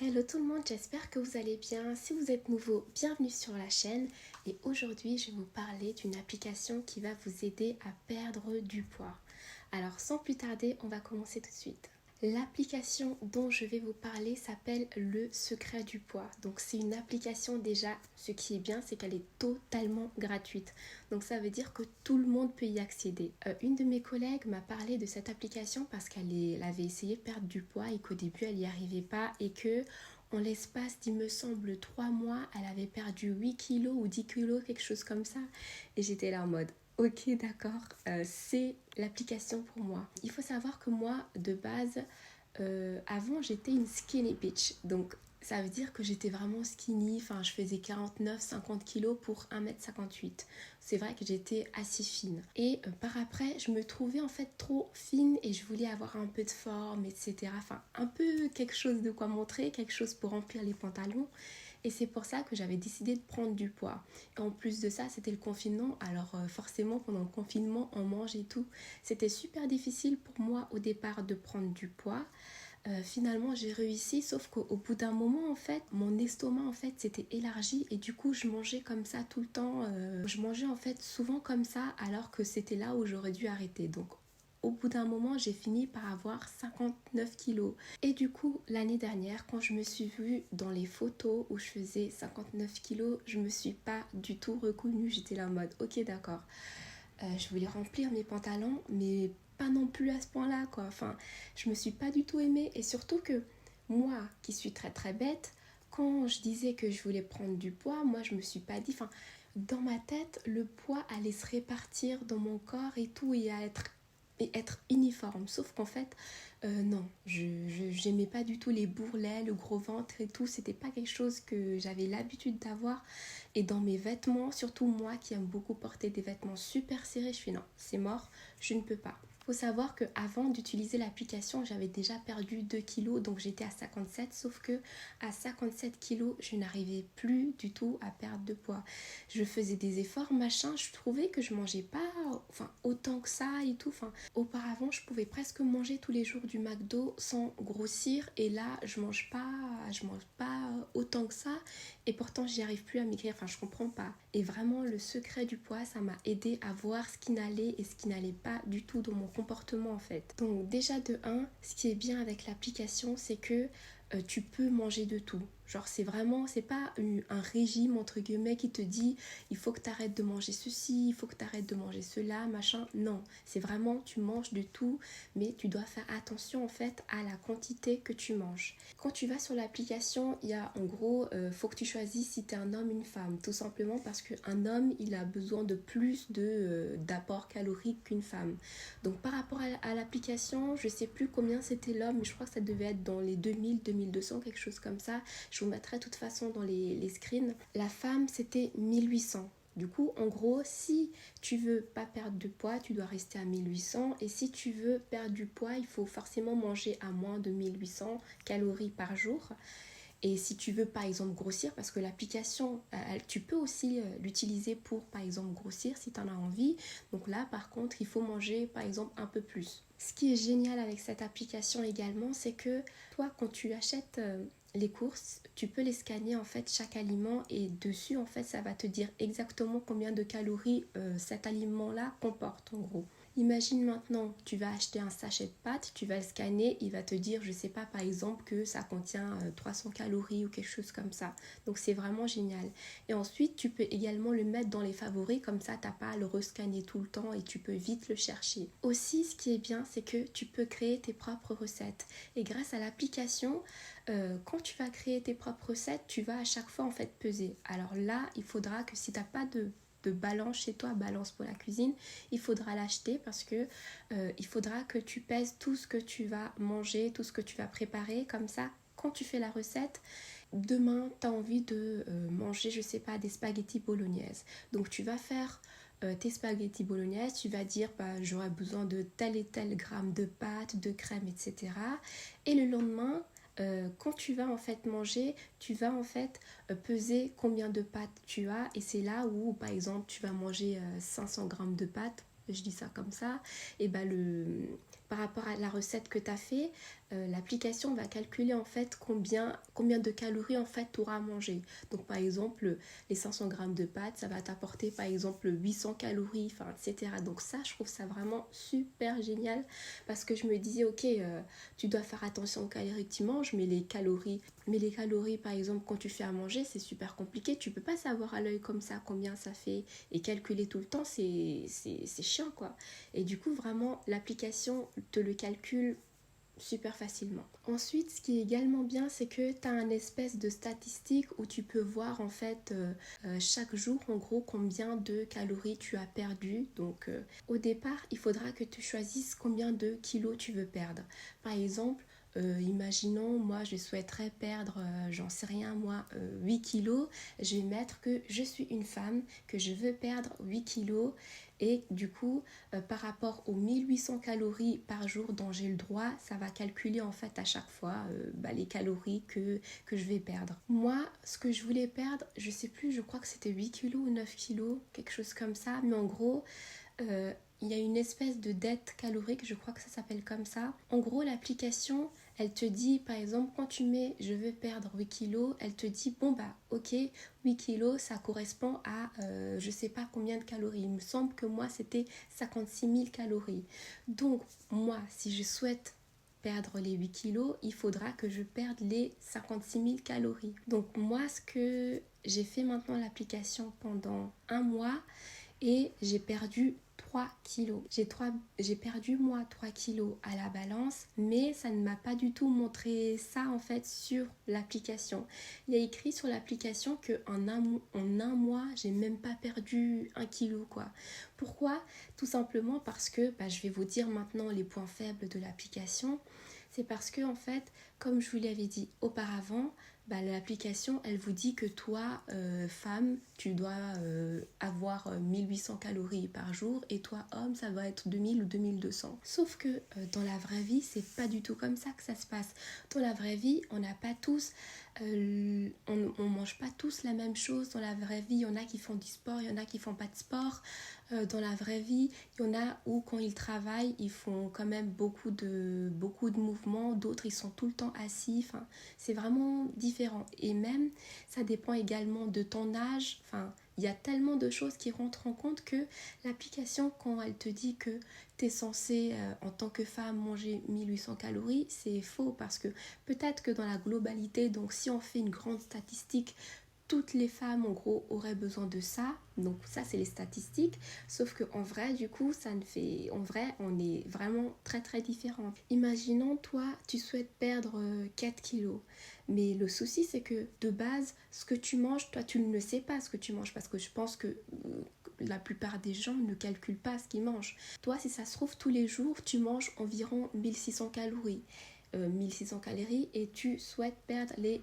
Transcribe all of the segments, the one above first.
Hello tout le monde, j'espère que vous allez bien. Si vous êtes nouveau, bienvenue sur la chaîne. Et aujourd'hui, je vais vous parler d'une application qui va vous aider à perdre du poids. Alors sans plus tarder, on va commencer tout de suite. L'application dont je vais vous parler s'appelle Le Secret du Poids. Donc c'est une application déjà, ce qui est bien, c'est qu'elle est totalement gratuite. Donc ça veut dire que tout le monde peut y accéder. Une de mes collègues m'a parlé de cette application parce qu'elle avait essayé de perdre du poids et qu'au début elle n'y arrivait pas et que en l'espace d'il me semble 3 mois, elle avait perdu 8 kilos ou 10 kilos, quelque chose comme ça. Et j'étais là en mode ok, d'accord, c'est l'application pour moi. Il faut savoir que moi, de base, avant, j'étais une skinny bitch. Donc, ça veut dire que j'étais vraiment skinny. Enfin, je faisais 49-50 kilos pour 1m58. C'est vrai que j'étais assez fine. Et par après, je me trouvais en fait trop fine et je voulais avoir un peu de forme, etc. Enfin, un peu quelque chose de quoi montrer, quelque chose pour remplir les pantalons. Et c'est pour ça que j'avais décidé de prendre du poids. Et en plus de ça, c'était le confinement. Alors forcément, pendant le confinement, on mange et tout. C'était super difficile pour moi au départ de prendre du poids. Finalement, j'ai réussi, sauf qu'au bout d'un moment, en fait, mon estomac, en fait, s'était élargi et du coup, je mangeais comme ça tout le temps. Je mangeais, en fait, souvent comme ça, alors que c'était là où j'aurais dû arrêter. Donc, au bout d'un moment, j'ai fini par avoir 59 kilos. Et du coup, l'année dernière, quand je me suis vue dans les photos où je faisais 59 kilos, je me suis pas du tout reconnue. J'étais là en mode, ok, d'accord. Je voulais remplir mes pantalons, mais pas non plus à ce point-là, quoi. Enfin, je me suis pas du tout aimée. Et surtout que moi, qui suis très très bête, quand je disais que je voulais prendre du poids, moi, je me suis pas dit... Enfin, dans ma tête, le poids allait se répartir dans mon corps et tout, et être uniforme. Sauf qu'en fait, non, j'aimais pas du tout les bourrelets, le gros ventre et tout. C'était pas quelque chose que j'avais l'habitude d'avoir. Et dans mes vêtements, surtout moi qui aime beaucoup porter des vêtements super serrés, je fais non, c'est mort, je ne peux pas. Faut savoir que avant d'utiliser l'application, j'avais déjà perdu 2 kilos, donc j'étais à 57, sauf que à 57 kilos, je n'arrivais plus du tout à perdre de poids. Je faisais des efforts, machin, je trouvais que je mangeais pas autant que ça et tout. Auparavant, je pouvais presque manger tous les jours du McDo sans grossir et là, je mange pas autant que ça et pourtant j'y arrive plus à maigrir, enfin je comprends pas. Et vraiment le secret du poids, ça m'a aidé à voir ce qui n'allait et ce qui n'allait pas du tout dans mon comportement en fait. Donc déjà de un, ce qui est bien avec l'application, c'est que tu peux manger de tout. Genre c'est pas un régime entre guillemets qui te dit il faut que tu arrêtes de manger ceci, il faut que tu arrêtes de manger cela, machin. Non, c'est vraiment tu manges de tout, mais tu dois faire attention en fait à la quantité que tu manges. Quand tu vas sur l'application, il y a en gros, faut que tu choisisses si tu es un homme ou une femme, tout simplement parce qu'un homme, il a besoin de plus d'apport calorique qu'une femme. Donc par rapport à l'application, je sais plus combien c'était l'homme, mais je crois que ça devait être dans les 2000-2200, quelque chose comme ça. Je vous mettrai de toute façon dans les screens. La femme, c'était 1800. Du coup, en gros, si tu veux pas perdre de poids, tu dois rester à 1800. Et si tu veux perdre du poids, il faut forcément manger à moins de 1800 calories par jour. Et si tu veux par exemple grossir, parce que l'application, tu peux aussi l'utiliser pour par exemple grossir si tu en as envie. Donc là par contre, il faut manger par exemple un peu plus. Ce qui est génial avec cette application également, c'est que toi quand tu achètes les courses, tu peux les scanner en fait chaque aliment et dessus en fait ça va te dire exactement combien de calories cet aliment là comporte en gros. Imagine maintenant, tu vas acheter un sachet de pâtes, tu vas le scanner, il va te dire, je sais pas, par exemple, que ça contient 300 calories ou quelque chose comme ça. Donc c'est vraiment génial. Et ensuite, tu peux également le mettre dans les favoris, comme ça, t'as pas à le rescanner tout le temps et tu peux vite le chercher. Aussi, ce qui est bien, c'est que tu peux créer tes propres recettes. Et grâce à l'application, quand tu vas créer tes propres recettes, tu vas à chaque fois en fait peser. Alors là, il faudra que si t'as pas de balance chez toi, balance pour la cuisine, il faudra l'acheter parce que il faudra que tu pèses tout ce que tu vas manger, tout ce que tu vas préparer, comme ça quand tu fais la recette, demain tu as envie de manger, je sais pas, des spaghettis bolognaises, donc tu vas faire tes spaghettis bolognaises, tu vas dire j'aurai besoin de tel et tel gramme de pâte, de crème, etc. Et le lendemain, quand tu vas en fait manger, tu vas en fait peser combien de pâtes tu as et c'est là où par exemple tu vas manger 500 grammes de pâtes, je dis ça comme ça, et par rapport à la recette que tu as fait, l'application va calculer en fait combien de calories en fait tu auras mangé. Donc par exemple, les 500 grammes de pâtes, ça va t'apporter par exemple 800 calories, enfin, etc. Donc ça, je trouve ça vraiment super génial parce que je me disais, ok, tu dois faire attention aux calories que tu manges, mais les calories par exemple quand tu fais à manger, c'est super compliqué. Tu peux pas savoir à l'œil comme ça combien ça fait et calculer tout le temps, c'est chiant quoi. Et du coup, vraiment, l'application te le calcule super facilement. Ensuite, ce qui est également bien, c'est que tu as un espèce de statistique où tu peux voir en fait chaque jour en gros combien de calories tu as perdu. Donc au départ, il faudra que tu choisisses combien de kilos tu veux perdre. Par exemple, imaginons, moi je souhaiterais perdre, j'en sais rien moi, 8 kilos. Je vais mettre que je suis une femme, que je veux perdre 8 kilos et du coup, par rapport aux 1800 calories par jour dont j'ai le droit, ça va calculer en fait à chaque fois les calories que je vais perdre. Moi, ce que je voulais perdre, je sais plus, je crois que c'était 8 kilos ou 9 kilos, quelque chose comme ça, mais en gros, il y a une espèce de dette calorique, je crois que ça s'appelle comme ça. En gros, l'application, elle te dit, par exemple, quand tu mets je veux perdre 8 kilos, elle te dit, bon bah ok, 8 kilos, ça correspond à je sais pas combien de calories. Il me semble que moi, c'était 56 000 calories. Donc, moi, si je souhaite perdre les 8 kilos, il faudra que je perde les 56 000 calories. Donc, moi, ce que j'ai fait maintenant l'application pendant un mois, et j'ai perdu 3 kilos. J'ai perdu moi 3 kilos à la balance, mais ça ne m'a pas du tout montré ça en fait sur l'application. Il y a écrit sur l'application qu'en un mois, j'ai même pas perdu 1 kilo quoi. Pourquoi? Tout simplement parce que, je vais vous dire maintenant les points faibles de l'application. C'est parce que en fait, comme je vous l'avais dit auparavant, l'application, elle vous dit que toi, femme, tu dois avoir 1800 calories par jour et toi, homme, ça va être 2000 ou 2200. Sauf que dans la vraie vie, c'est pas du tout comme ça que ça se passe. Dans la vraie vie, on n'a pas tous, on mange pas tous la même chose. Dans la vraie vie, il y en a qui font du sport, il y en a qui font pas de sport. Dans la vraie vie, il y en a où quand ils travaillent, ils font quand même beaucoup de mouvements, d'autres ils sont tout le temps assis, enfin, c'est vraiment différent. Et même, ça dépend également de ton âge, enfin, il y a tellement de choses qui rentrent en compte que l'application, quand elle te dit que tu es censé, en tant que femme, manger 1800 calories, c'est faux parce que peut-être que dans la globalité, donc si on fait une grande statistique, toutes les femmes en gros auraient besoin de ça, donc ça c'est les statistiques, sauf qu'en vrai du coup en vrai on est vraiment très très différents. Imaginons toi tu souhaites perdre 4 kilos, mais le souci c'est que de base ce que tu manges, toi tu ne sais pas ce que tu manges parce que je pense que la plupart des gens ne calculent pas ce qu'ils mangent. Toi si ça se trouve tous les jours tu manges environ 1600 calories. 1600 calories et tu souhaites perdre les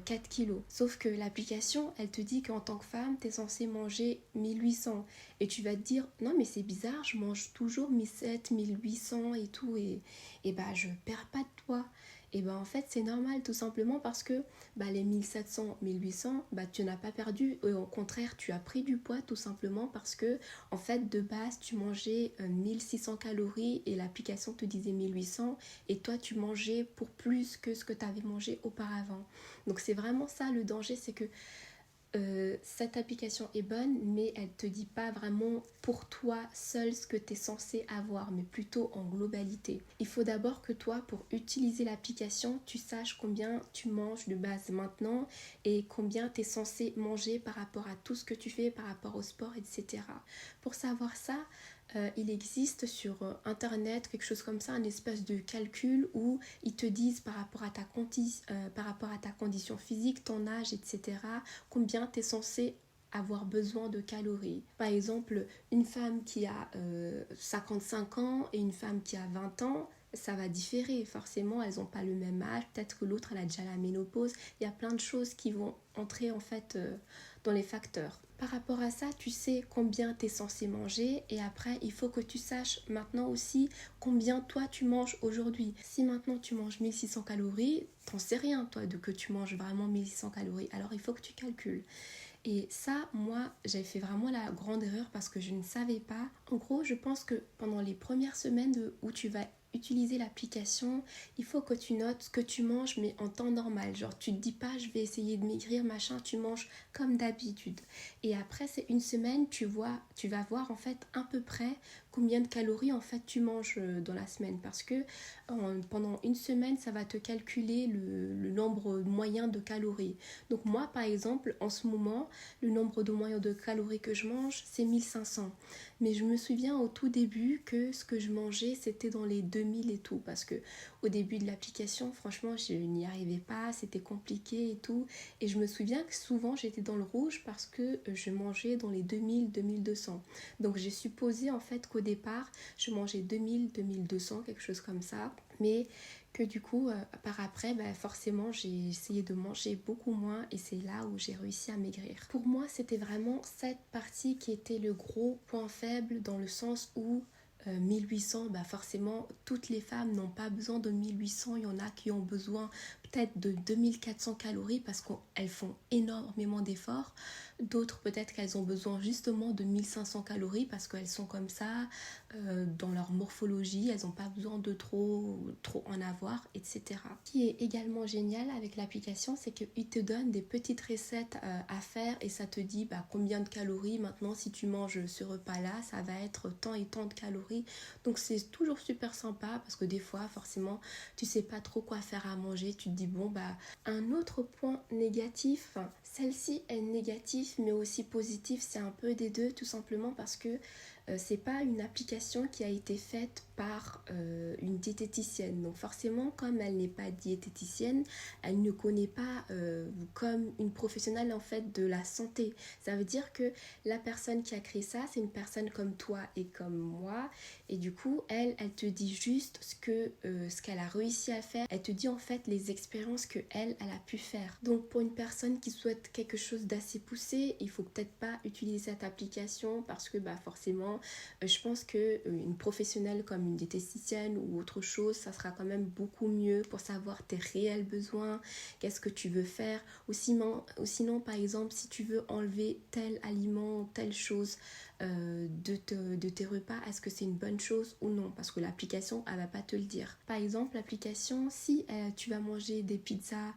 4 kilos. Sauf que l'application, elle te dit qu'en tant que femme, tu es censée manger 1800. Et tu vas te dire, non mais c'est bizarre, je mange toujours 1700, 1800 et tout. Et je perds pas de poids. Et en fait, c'est normal tout simplement parce que les 1700, 1800, tu n'as pas perdu. Au contraire, tu as pris du poids tout simplement parce que, en fait, de base, tu mangeais 1600 calories et l'application te disait 1800 et toi, tu mangeais pour plus que ce que tu avais mangé auparavant. Donc c'est vraiment ça le danger, c'est que cette application est bonne, mais elle te dit pas vraiment pour toi seul ce que tu es censé avoir, mais plutôt en globalité. Il faut d'abord que toi, pour utiliser l'application, tu saches combien tu manges de base maintenant et combien tu es censé manger par rapport à tout ce que tu fais, par rapport au sport, etc. Pour savoir ça, il existe sur internet quelque chose comme ça, un espèce de calcul où ils te disent par rapport à ta condition physique, ton âge, etc., combien tu es censé avoir besoin de calories. Par exemple, une femme qui a 55 ans et une femme qui a 20 ans, ça va différer. Forcément, elles n'ont pas le même âge. Peut-être que l'autre, elle a déjà la ménopause. Il y a plein de choses qui vont entrer en fait dans les facteurs. Par rapport à ça, tu sais combien tu es censé manger et après, il faut que tu saches maintenant aussi combien toi tu manges aujourd'hui. Si maintenant tu manges 1600 calories, t'en sais rien toi de que tu manges vraiment 1600 calories. Alors il faut que tu calcules. Et ça, moi, j'avais fait vraiment la grande erreur parce que je ne savais pas. En gros, je pense que pendant les premières semaines où tu vas utiliser l'application, il faut que tu notes ce que tu manges mais en temps normal. Genre tu te dis pas je vais essayer de maigrir, machin, tu manges comme d'habitude. Et après c'est une semaine, tu vas voir en fait à peu près combien de calories en fait tu manges dans la semaine. Parce que pendant une semaine, ça va te calculer le nombre moyen de calories. Donc moi par exemple, en ce moment, le nombre de moyens de calories que je mange, c'est 1500. Mais je me souviens au tout début que ce que je mangeais, c'était dans les 2000 et tout. Parce que au début de l'application, franchement, je n'y arrivais pas, c'était compliqué et tout. Et je me souviens que souvent, j'étais dans le rouge parce que je mangeais dans les 2000, 2200. Donc j'ai supposé en fait qu'au départ, je mangeais 2000, 2200, quelque chose comme ça. Mais que du coup, par après, forcément, j'ai essayé de manger beaucoup moins et c'est là où j'ai réussi à maigrir. Pour moi, c'était vraiment cette partie qui était le gros point faible dans le sens où 1800, forcément, toutes les femmes n'ont pas besoin de 1800. Il y en a qui ont besoin peut-être de 2400 calories parce qu'elles font énormément d'efforts. D'autres, peut-être qu'elles ont besoin justement de 1500 calories parce qu'elles sont comme ça dans leur morphologie. Elles n'ont pas besoin de trop en avoir, etc. Ce qui est également génial avec l'application, c'est qu'il te donne des petites recettes à faire et ça te dit combien de calories. Maintenant, si tu manges ce repas-là, ça va être tant et tant de calories. Donc c'est toujours super sympa parce que des fois, forcément, tu sais pas trop quoi faire à manger. Tu te dis un autre point négatif, celle-ci est négative mais aussi positive, c'est un peu des deux tout simplement parce que c'est pas une application qui a été faite par une diététicienne. Donc forcément, comme elle n'est pas diététicienne, elle ne connaît pas comme une professionnelle en fait de la santé. Ça veut dire que la personne qui a créé ça, c'est une personne comme toi et comme moi. Et du coup, elle te dit juste ce qu'elle a réussi à faire. Elle te dit en fait les expériences que elle a pu faire. Donc pour une personne qui souhaite quelque chose d'assez poussé, il faut peut-être pas utiliser cette application parce que forcément, je pense qu'une professionnelle comme une diététicienne ou autre chose, ça sera quand même beaucoup mieux pour savoir tes réels besoins, qu'est-ce que tu veux faire. Ou sinon, par exemple, si tu veux enlever tel aliment, telle chose de tes repas, est-ce que c'est une bonne chose ou non? Parce que l'application, elle va pas te le dire. Par exemple, l'application, si tu vas manger des pizzas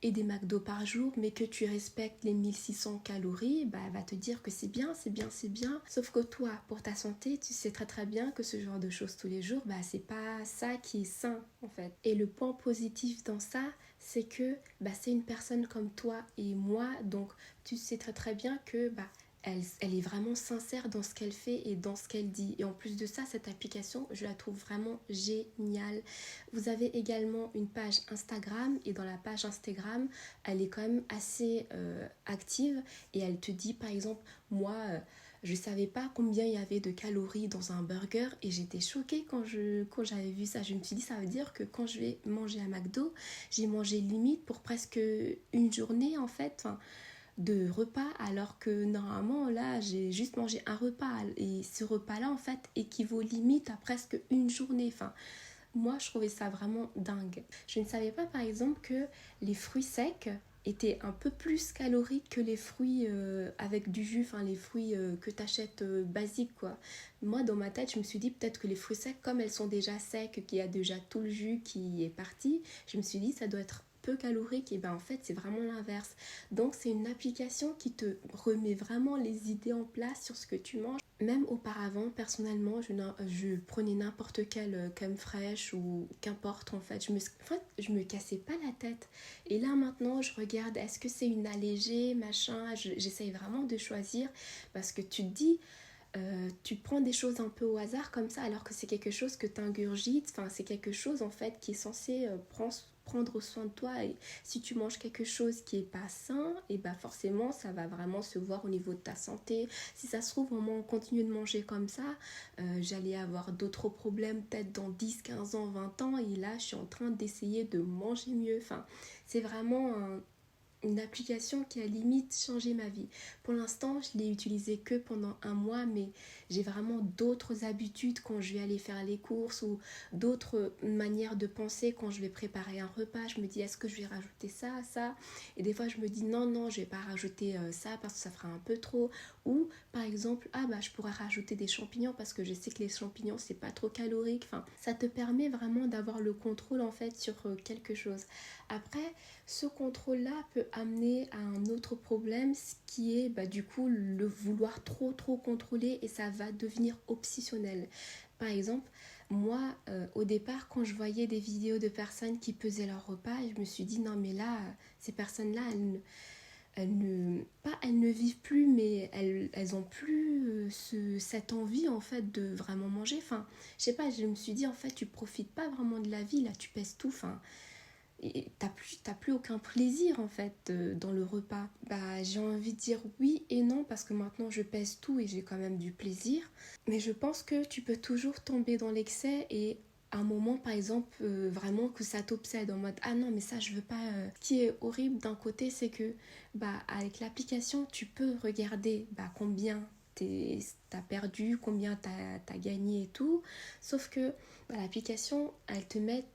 et des McDo par jour, mais que tu respectes les 1600 calories, elle va te dire que c'est bien, c'est bien, c'est bien. Sauf que toi, pour ta santé, tu sais très très bien que ce genre de choses tous les jours, c'est pas ça qui est sain en fait. Et le point positif dans ça, c'est que c'est une personne comme toi et moi, donc tu sais très très bien que elle est vraiment sincère dans ce qu'elle fait et dans ce qu'elle dit. Et en plus de ça, cette application, je la trouve vraiment géniale. Vous avez également une page Instagram et dans la page Instagram, elle est quand même assez active et elle te dit par exemple, moi, je savais pas combien il y avait de calories dans un burger et j'étais choquée quand j'avais vu ça. Je me suis dit, ça veut dire que quand je vais manger à McDo, j'ai mangé limite pour presque une journée en fait. De repas alors que normalement là j'ai juste mangé un repas et ce repas là en fait équivaut limite à presque une journée. Moi je trouvais ça vraiment dingue. Je ne savais pas par exemple que les fruits secs étaient un peu plus caloriques que les fruits avec du jus, les fruits que tu achètes basiques quoi. Moi dans ma tête je me suis dit peut-être que les fruits secs comme elles sont déjà secs, qu'il y a déjà tout le jus qui est parti, je me suis dit ça doit être peu calorique et en fait c'est vraiment l'inverse. Donc c'est une application qui te remet vraiment les idées en place sur ce que tu manges. Même auparavant, personnellement, je prenais n'importe quelle crème fraîche ou qu'importe en fait. Je me cassais pas la tête. Et là maintenant, je regarde est-ce que c'est une allégée, machin. J'essaye vraiment de choisir parce que tu te dis tu prends des choses un peu au hasard comme ça alors que c'est quelque chose que tu ingurgites, c'est quelque chose en fait qui est censé prendre soin de toi et si tu manges quelque chose qui est pas sain et forcément ça va vraiment se voir au niveau de ta santé. Si ça se trouve au moment où on continue de manger comme ça, j'allais avoir d'autres problèmes peut-être dans 10, 15 ans, 20 ans et là je suis en train d'essayer de manger mieux. C'est vraiment une application qui a limite changé ma vie. Pour l'instant, je l'ai utilisée que pendant un mois, mais j'ai vraiment d'autres habitudes quand je vais aller faire les courses ou d'autres manières de penser quand je vais préparer un repas. Je me dis, est-ce que je vais rajouter ça, ça? Et des fois, je me dis, non, non, je vais pas rajouter ça parce que ça fera un peu trop. Ou, par exemple, ah bah, je pourrais rajouter des champignons parce que je sais que les champignons, c'est pas trop calorique. Enfin, ça te permet vraiment d'avoir le contrôle en fait sur quelque chose. Après, ce contrôle-là peut amener à un autre problème, ce qui est du coup le vouloir trop contrôler et ça va devenir obsessionnel. Par exemple, moi, au départ, quand je voyais des vidéos de personnes qui pesaient leur repas, je me suis dit non mais là, ces personnes-là, elles ne vivent plus, mais elles ont plus cette envie en fait de vraiment manger. Enfin, je sais pas, je me suis dit en fait tu profites pas vraiment de la vie, là tu pèses tout, enfin et t'as plus aucun plaisir en fait dans le repas. Bah j'ai envie de dire oui et non parce que maintenant je pèse tout et j'ai quand même du plaisir. Mais je pense que tu peux toujours tomber dans l'excès et à un moment par exemple vraiment que ça t'obsède en mode ah non mais ça je veux pas. Ce qui est horrible d'un côté c'est que avec l'application tu peux regarder combien t'as perdu, combien t'as gagné et tout. Sauf que l'application elle te met,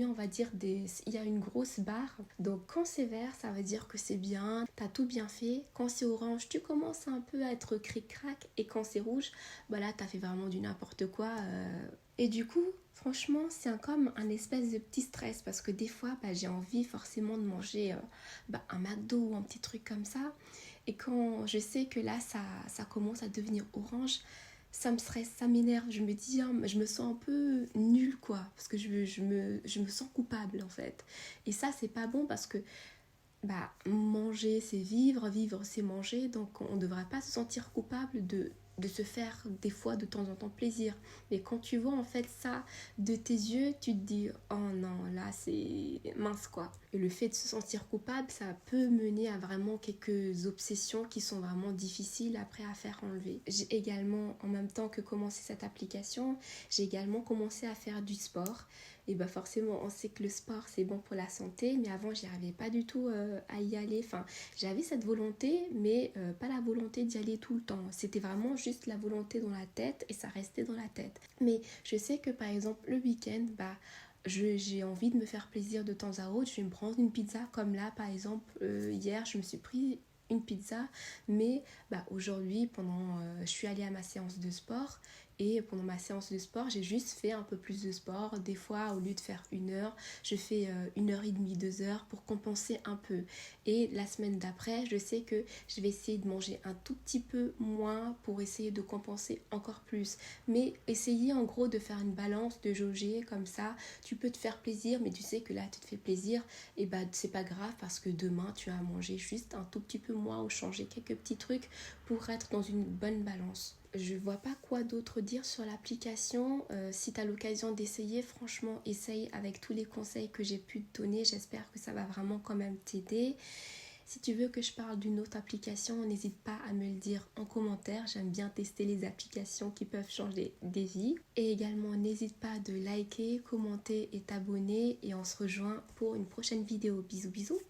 on va dire, il y a une grosse barre. Donc quand c'est vert, ça veut dire que c'est bien, t'as tout bien fait. Quand c'est orange, tu commences un peu à être cric-crac. Et quand c'est rouge, là, t'as fait vraiment du n'importe quoi. Et du coup, franchement, c'est comme un espèce de petit stress. Parce que des fois, j'ai envie forcément de manger un McDo ou un petit truc comme ça. Et quand je sais que là, ça commence à devenir orange, ça me stresse, ça m'énerve. Je me dis, je me sens un peu nulle, quoi. Parce que je me sens coupable, en fait. Et ça, c'est pas bon parce que manger, c'est vivre, vivre, c'est manger. Donc, on ne devrait pas se sentir coupable de se faire des fois de temps en temps plaisir. Mais quand tu vois en fait ça de tes yeux, tu te dis oh non, là c'est mince quoi. Et le fait de se sentir coupable, ça peut mener à vraiment quelques obsessions qui sont vraiment difficiles après à faire enlever. J'ai également, en même temps que commencer cette application, j'ai également commencé à faire du sport. Et forcément on sait que le sport c'est bon pour la santé, mais avant j'y arrivais pas du tout à y aller. Enfin, j'avais cette volonté, mais pas la volonté d'y aller tout le temps. C'était vraiment juste la volonté dans la tête et ça restait dans la tête. Mais je sais que par exemple le week-end, j'ai envie de me faire plaisir de temps à autre. Je vais me prendre une pizza comme là par exemple hier je me suis pris une pizza, mais aujourd'hui je suis allée à ma séance de sport. Et pendant ma séance de sport, j'ai juste fait un peu plus de sport. Des fois, au lieu de faire 1 heure, je fais 1 heure et demie, 2 heures pour compenser un peu. Et la semaine d'après, je sais que je vais essayer de manger un tout petit peu moins pour essayer de compenser encore plus. Mais essayer en gros de faire une balance, de jauger comme ça. Tu peux te faire plaisir, mais tu sais que là, tu te fais plaisir. Et c'est pas grave parce que demain, tu vas manger juste un tout petit peu moins ou changer quelques petits trucs pour être dans une bonne balance. Je vois pas quoi d'autre dire sur l'application. Si tu as l'occasion d'essayer, franchement, essaye avec tous les conseils que j'ai pu te donner. J'espère que ça va vraiment quand même t'aider. Si tu veux que je parle d'une autre application, n'hésite pas à me le dire en commentaire. J'aime bien tester les applications qui peuvent changer des vies. Et également, n'hésite pas de liker, commenter et t'abonner. Et on se rejoint pour une prochaine vidéo. Bisous bisous.